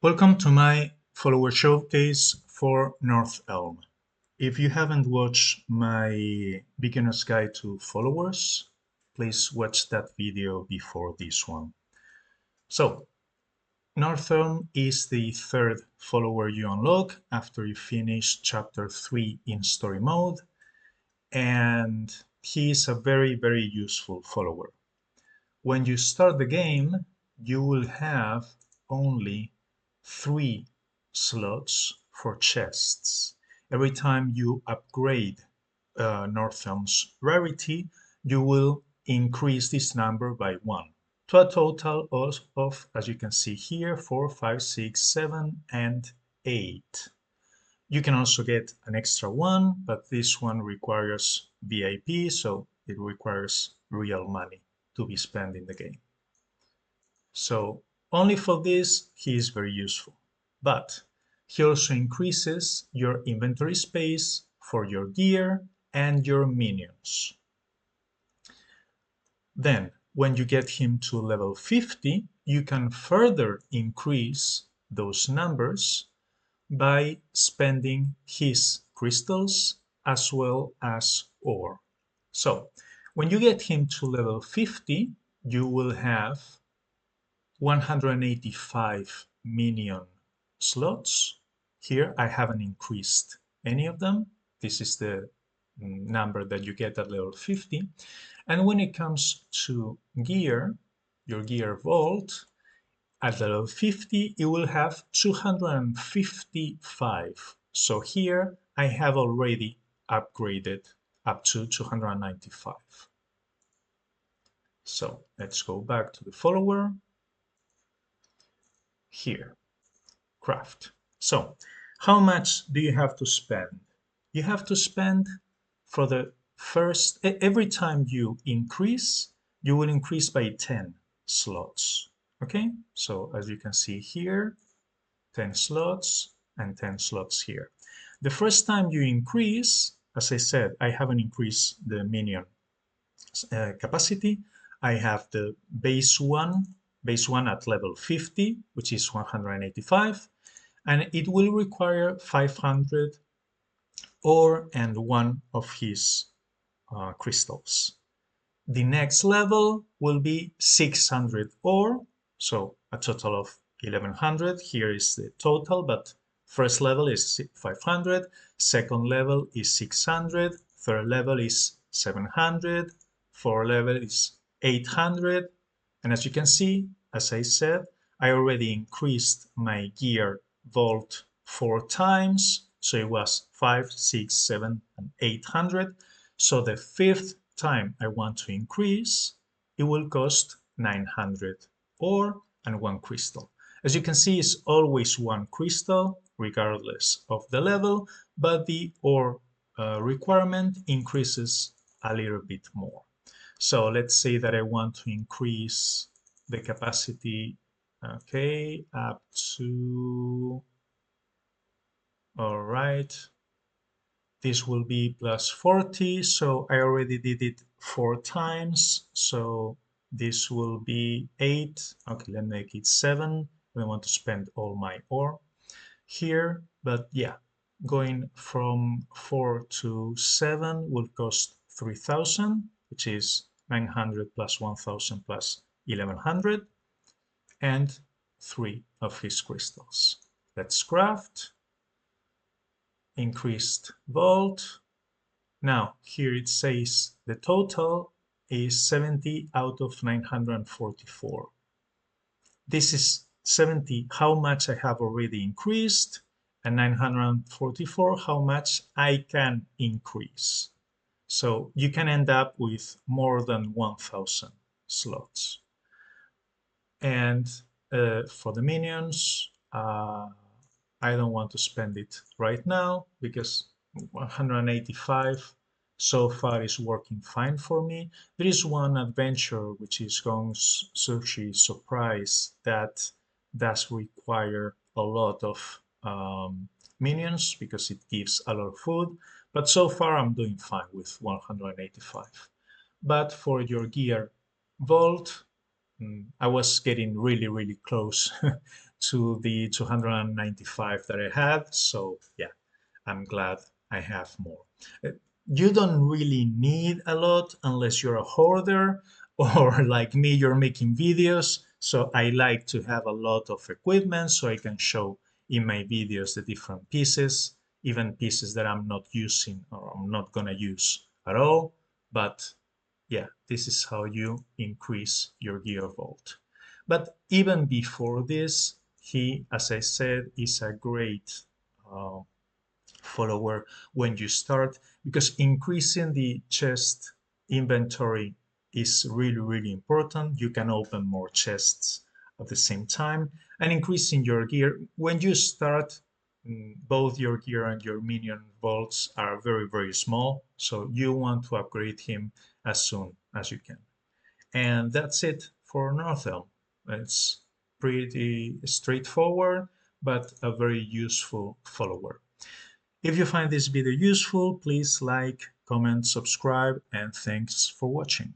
Welcome to my follower showcase for Northelm. If you haven't watched my beginner's guide to followers, please watch that video before this one. So, Northelm is the third follower you unlock after you finish chapter 3 in story mode, and he is a very useful follower. When you start the game, you will have only 3 slots for chests. Every time you upgrade Northelm's rarity, you will increase this number by 1 to a total of, as you can see here, 4, 5, 6, 7, and 8. You can also get an extra one, but this one requires VIP, so it requires real money to be spent in the game. So only for this, he is very useful. But he also increases your inventory space for your gear and your minions. Then, when you get him to level 50, you can further increase those numbers by spending his crystals as well as ore. So, when you get him to level 50, you will have 185 minion slots. Here I haven't increased any of them. This is the number that you get at level 50. And when it comes to gear, your gear vault, at level 50, you will have 255. So here I have already upgraded up to 295. So let's go back to the follower. Here, craft. So how much do you have to spend? You have to spend for the first, every time you increase, you will increase by 10 slots. Okay, so as you can see here, 10 slots and 10 slots here. The first time you increase, as I said, I haven't increased the minion capacity. I have the base one at level 50, which is 185, and it will require 500 ore and one of his crystals. The next level will be 600 ore, so a total of 1100. Here is the total, but first level is 500, second level is 600, third level is 700, fourth level is 800, and as you can see, as I said, I already increased my gear vault 4 times, so it was 5, 6, 7, and 800. So the fifth time I want to increase, it will cost 900 ore and 1 crystal. As you can see, it's always 1 crystal, regardless of the level, but the ore requirement increases a little bit more. So let's say that I want to increase the capacity, okay, up to, all right, this will be plus 40, so I already did it 4 times, so this will be 8. Okay, let's make it 7. I don't want to spend all my ore here, but yeah, going from 4 to 7 will cost 3000, which is 900 plus 1000 plus 1100, and 3 of his crystals. Let's craft. Increased vault. Now here it says the total is 70 out of 944. This is 70 how much I have already increased, and 944 how much I can increase. So you can end up with more than 1000 slots. And for the minions, I don't want to spend it right now because 185 so far is working fine for me. There is one adventure which is Gong Sushi Surprise that does require a lot of minions because it gives a lot of food, but so far I'm doing fine with 185. But for your gear vault, I was getting really close to the 295 that I had. So yeah, I'm glad I have more. Uh, You don't really need a lot unless you're a hoarder or like me, you're making videos. So I like to have a lot of equipment so I can show in my videos the different pieces, even pieces that I'm not using or I'm not gonna use at all. But yeah, this is how you increase your gear vault. But even before this, he, as I said, is a great uh, follower when you start, because increasing the chest inventory is really, really important. You can open more chests at the same time, and increasing your gear. When you start, both your gear and your minion vaults are very, very small, so you want to upgrade him as soon as you can. And that's it for Northelm. It's pretty straightforward, but a very useful follower. If you find this video useful, please like, comment, subscribe, and thanks for watching.